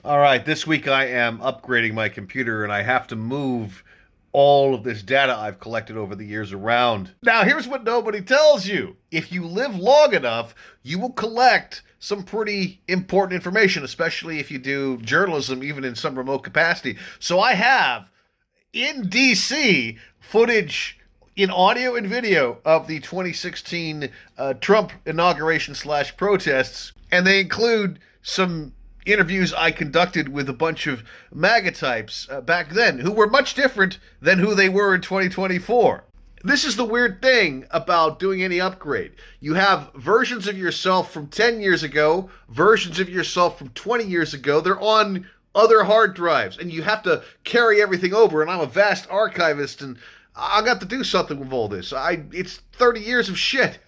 All right, this week I am upgrading my computer and I have to move all of this data I've collected over the years around. Now, here's what nobody tells you. If you live long enough, you will collect some pretty important information, especially if you do journalism, even in some remote capacity. So I have in DC footage in audio and video of the 2016 Trump inauguration slash protests, and they include some interviews I conducted with a bunch of MAGA types back then who were much different than who they were in 2024. This is the weird thing about doing any upgrade. You have versions of yourself from 10 years ago, versions of yourself from 20 years ago. They're on other hard drives, and you have to carry everything over. And I'm a vast archivist, and I got to do something with all this. It's 30 years of shit.